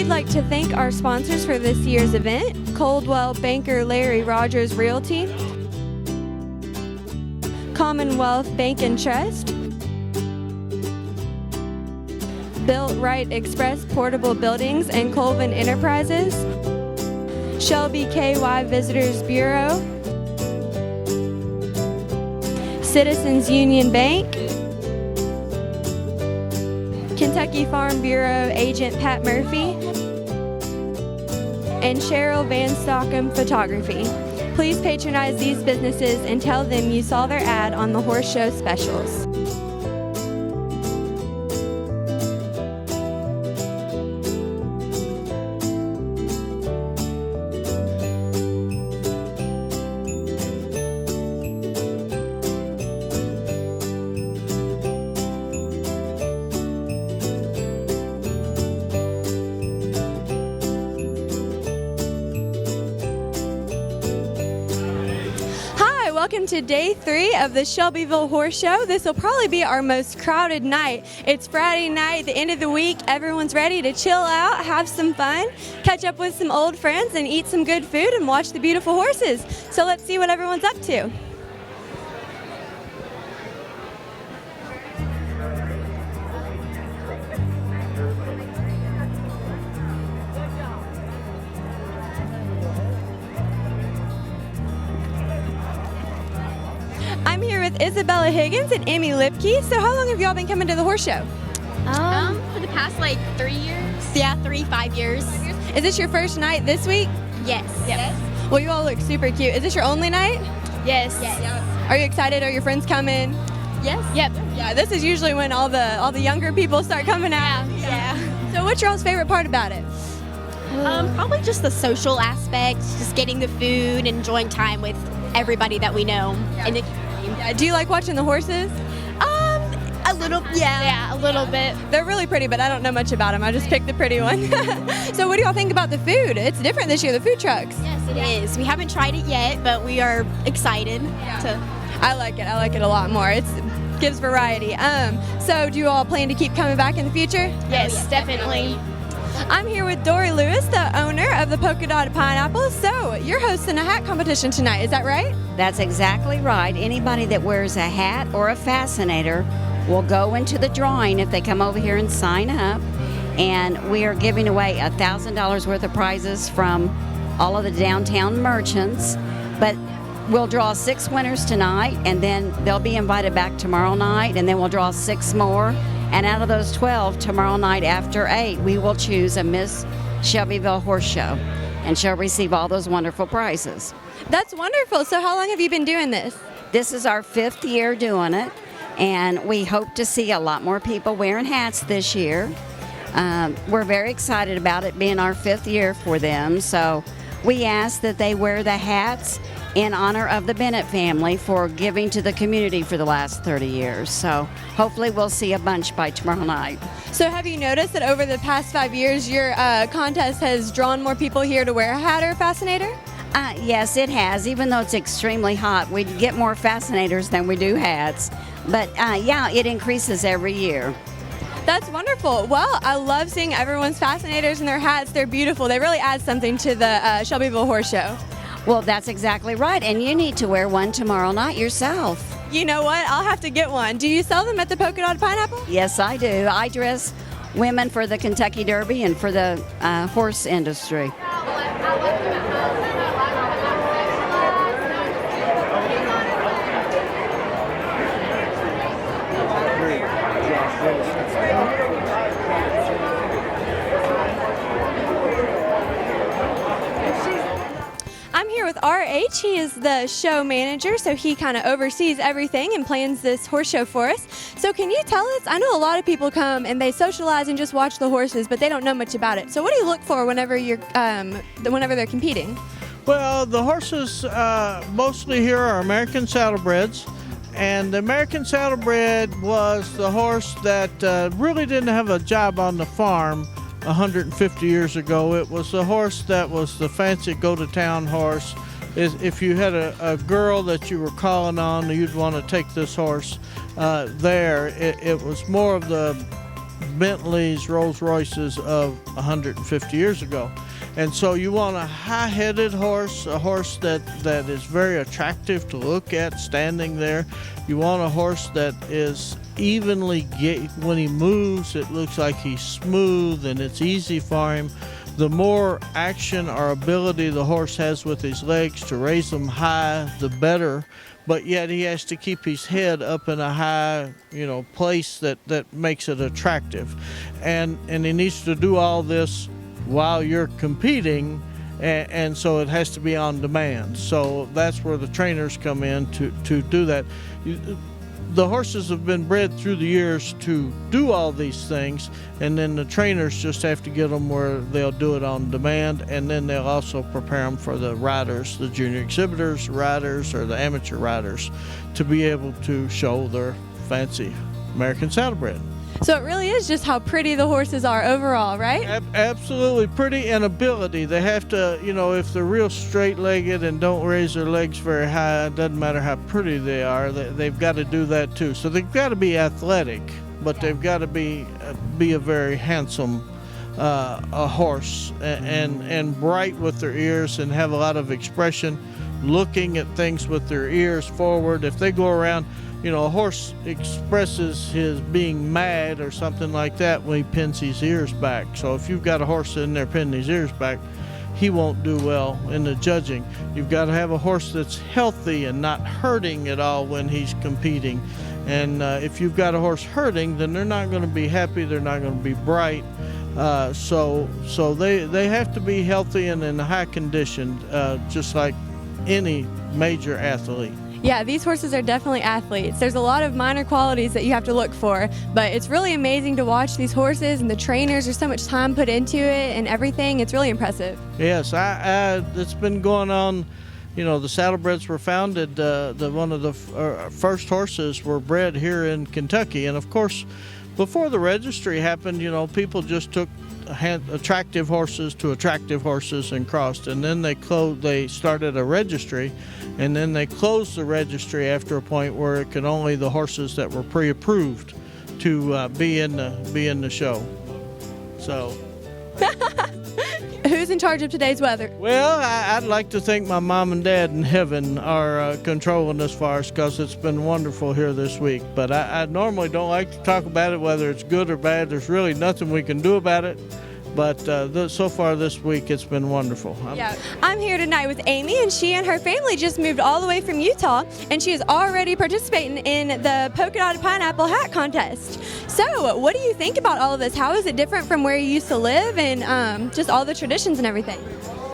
We'd like to thank our sponsors for this year's event: Coldwell Banker Larry Rogers Realty, Commonwealth Bank and Trust, Built Right Express Portable Buildings and Colvin Enterprises, Shelby KY Visitors Bureau, Citizens Union Bank, Kentucky Farm Bureau Agent Pat Murphy, and Cheryl Van Stockham Photography. Please patronize these businesses and tell them you saw their ad on the Horse Show specials. Welcome to day 3 of the Shelbyville Horse Show. This will probably be our most crowded night. It's Friday night, the end of the week. Everyone's ready to chill out, have some fun, catch up with some old friends, and eat some good food and watch the beautiful horses. So let's see what everyone's up to. I'm here with Isabella Higgins and Amy Lipke. So how long have y'all been coming to the horse show? For the past 3 years. Yeah, 5 years. Is this your first night this week? Yes. Yes. Well, you all look super cute. Is this your only night? Yes. Yes. Are you excited? Are your friends coming? Yes. Yep. Yeah, this is usually when all the younger people start coming out. Yeah. So what's your all's favorite part about it? Probably just the social aspect, just getting the food and enjoying time with everybody that we know in the community. Do you like watching the horses? A little, yeah, a little bit. They're really pretty, but I don't know much about them. I just picked the pretty one. So what do y'all think about the food? It's different this year, the food trucks. Yes, it is. We haven't tried it yet, but we are excited to. I like it. I like it a lot more. It gives variety. So do you all plan to keep coming back in the future? Yes, definitely. I'm here with Dory Lewis, the owner of the Polka Dot Pineapple. So you're hosting a hat competition tonight, is that right? That's exactly right. Anybody that wears a hat or a fascinator will go into the drawing if they come over here and sign up. And we are giving away $1,000 worth of prizes from all of the downtown merchants. But we'll draw 6 winners tonight, and then they'll be invited back tomorrow night, and then we'll draw 6 more. And out of those 12, tomorrow night after 8, we will choose a Miss Shelbyville Horse Show, and she'll receive all those wonderful prizes. That's wonderful. So how long have you been doing this? This is our 5th year doing it, and we hope to see a lot more people wearing hats this year. We're very excited about it being our 5th year for them, so we ask that they wear the hats in honor of the Bennett family for giving to the community for the last 30 years. So hopefully we'll see a bunch by tomorrow night. So have you noticed that over the past 5 years, your contest has drawn more people here to wear a hat or a fascinator? Yes, it has. Even though it's extremely hot, we get more fascinators than we do hats. But yeah, it increases every year. That's wonderful. Well, I love seeing everyone's fascinators and their hats. They're beautiful. They really add something to the Shelbyville Horse Show. Well, that's exactly right, and you need to wear one tomorrow night yourself. You know what? I'll have to get one. Do you sell them at the Polka Dot Pineapple? Yes, I do. I dress women for the Kentucky Derby and for the horse industry. I'm here with RH. He is the show manager, so he kind of oversees everything and plans this horse show for us. So can you tell us, I know a lot of people come and they socialize and just watch the horses, but they don't know much about it. So what do you look for whenever whenever they're competing? Well, the horses mostly here are American Saddlebreds, and the American Saddlebred was the horse that really didn't have a job on the farm 150 years ago. It was the horse that was the fancy go-to-town horse. If you had a girl that you were calling on, you'd want to take this horse there. It was more of the Bentleys, Rolls Royces of 150 years ago. And so you want a high-headed horse, a horse that is very attractive to look at standing there. You want a horse that is evenly, when he moves, it looks like he's smooth and it's easy for him. The more action or ability the horse has with his legs to raise them high, the better. But yet he has to keep his head up in a high, place that makes it attractive. And he needs to do all this while you're competing, and so it has to be on demand. So that's where the trainers come in to do that. The horses have been bred through the years to do all these things, and then the trainers just have to get them where they'll do it on demand, and then they'll also prepare them for the riders, the junior exhibitors, riders, or the amateur riders, to be able to show their fancy American Saddlebred. So it really is just how pretty the horses are overall, right? Absolutely pretty, and ability. They have to, if they're real straight-legged and don't raise their legs very high, it doesn't matter how pretty they are, they've got to do that too. So they've got to be athletic, but they've got to be a very handsome a horse, and bright with their ears, and have a lot of expression, looking at things with their ears forward. If they go around, a horse expresses his being mad or something like that when he pins his ears back. So if you've got a horse in there pinning his ears back, he won't do well in the judging. You've got to have a horse that's healthy and not hurting at all when he's competing. And if you've got a horse hurting, then they're not going to be happy, they're not going to be bright. So they have to be healthy and in high condition, just like any major athlete. Yeah, these horses are definitely athletes. There's a lot of minor qualities that you have to look for, but it's really amazing to watch these horses, and the trainers, there's so much time put into it and everything. It's really impressive. Yes, it's been going on. The Saddlebreds were founded, one of the first horses were bred here in Kentucky. And of course, before the registry happened, people just took attractive horses to attractive horses and crossed. And then they started a registry, and then they closed the registry after a point where it could only the horses that were pre-approved to be in the show. So. Who's in charge of today's weather? Well, I'd like to think my mom and dad in heaven are controlling this for us, because it's been wonderful here this week. But I normally don't like to talk about it, whether it's good or bad. There's really nothing we can do about it. But so far this week, it's been wonderful. I'm here tonight with Amy, and she and her family just moved all the way from Utah, and she is already participating in the Polka Dotted Pineapple Hat Contest. So what do you think about all of this? How is it different from where you used to live, and just all the traditions and everything?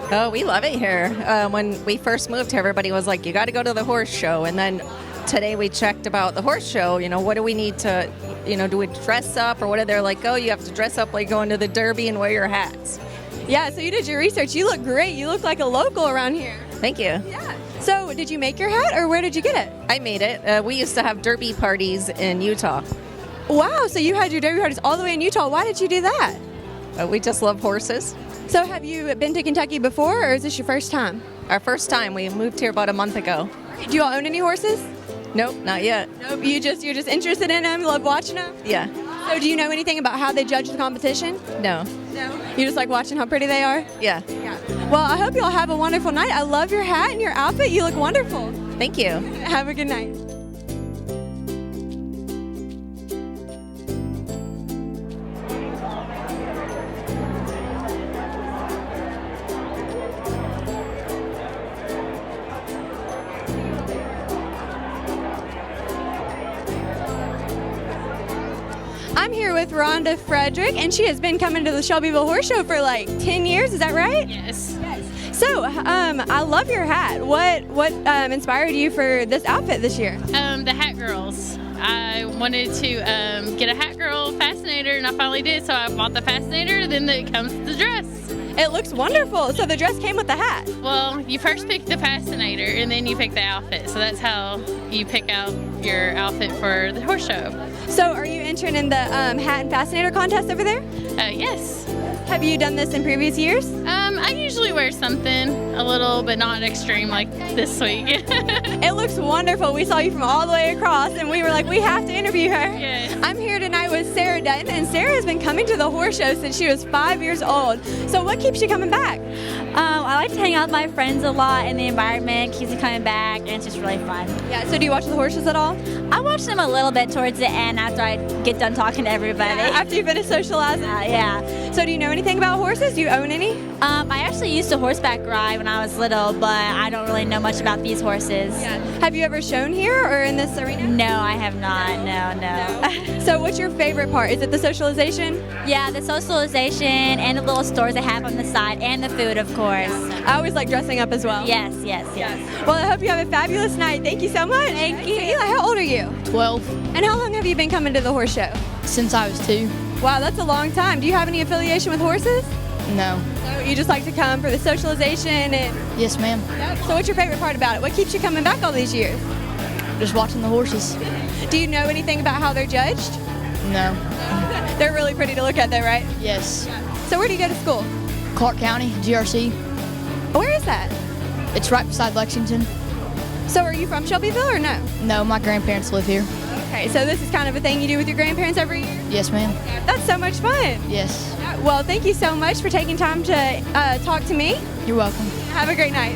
Oh, we love it here. When we first moved here, everybody was like, you got to go to the horse show. And then today we checked about the horse show. What do we need to, do we dress up, or what are they like? Oh, you have to dress up like going to the Derby and wear your hats. Yeah, so you did your research. You look great. You look like a local around here. Thank you. Yeah. So did you make your hat, or where did you get it? I made it. We used to have Derby parties in Utah. Wow, so you had your Derby parties all the way in Utah. Why did you do that? We just love horses. So have you been to Kentucky before, or is this your first time? Our first time. We moved here about a month ago. Do you all own any horses? Nope, not yet. Nope. You're just interested in them, love watching them? Yeah. So do you know anything about how they judge the competition? No. No. You just like watching how pretty they are? Yeah. Well, I hope you all have a wonderful night. I love your hat and your outfit. You look wonderful. Thank you. Have a good night. I'm here with Rhonda Frederick, and she has been coming to the Shelbyville Horse Show for like 10 years. Is that right? Yes. So, I love your hat. What inspired you for this outfit this year? The Hat Girls. I wanted to get a Hat Girl fascinator, and I finally did. So I bought the fascinator, then it comes with the dress. It looks wonderful. So the dress came with the hat. Well, you first pick the fascinator, and then you pick the outfit. So that's how you pick out your outfit for the horse show. So are you entering in the hat and fascinator contest over there? Yes. Have you done this in previous years? I usually wear something a little, but not extreme like this week. It looks wonderful. We saw you from all the way across, and we were like, we have to interview her. Yes. I'm here tonight with with Sarah Dutton, and Sarah has been coming to the horse show since she was 5 years old. So what keeps you coming back? I like to hang out with my friends a lot, and the environment keeps me coming back, and it's just really fun. Yeah, so do you watch the horses at all? I watch them a little bit towards the end after I get done talking to everybody. After you finish socializing? Yeah. So do you know anything about horses? Do you own any? I actually used to horseback ride when I was little, but I don't really know much about these horses. Have you ever shown here or in this arena? No, I have not. No. So what's your favorite part? Is it the socialization? Yeah, the socialization and the little stores they have on the side, and the food, of course. I always like dressing up as well. Yes. Well, I hope you have a fabulous night. Thank you so much. Thank you. So, Eli, how old are you? 12 And how long have you been coming to the horse show? since I was 2. Wow, that's a long time. Do you have any affiliation with horses? No. So you just like to come for the socialization and... Yes, ma'am. So what's your favorite part about it? What keeps you coming back all these years? Just watching the horses. Do you know anything about how they're judged? No. They're really pretty to look at though, right? Yes. So where do you go to school? Clark County, GRC. Where is that? It's right beside Lexington. So are you from Shelbyville or no? No, my grandparents live here. Okay, so this is kind of a thing you do with your grandparents every year? Yes, ma'am. That's so much fun. Yes. Well, thank you so much for taking time to talk to me. You're welcome. Have a great night.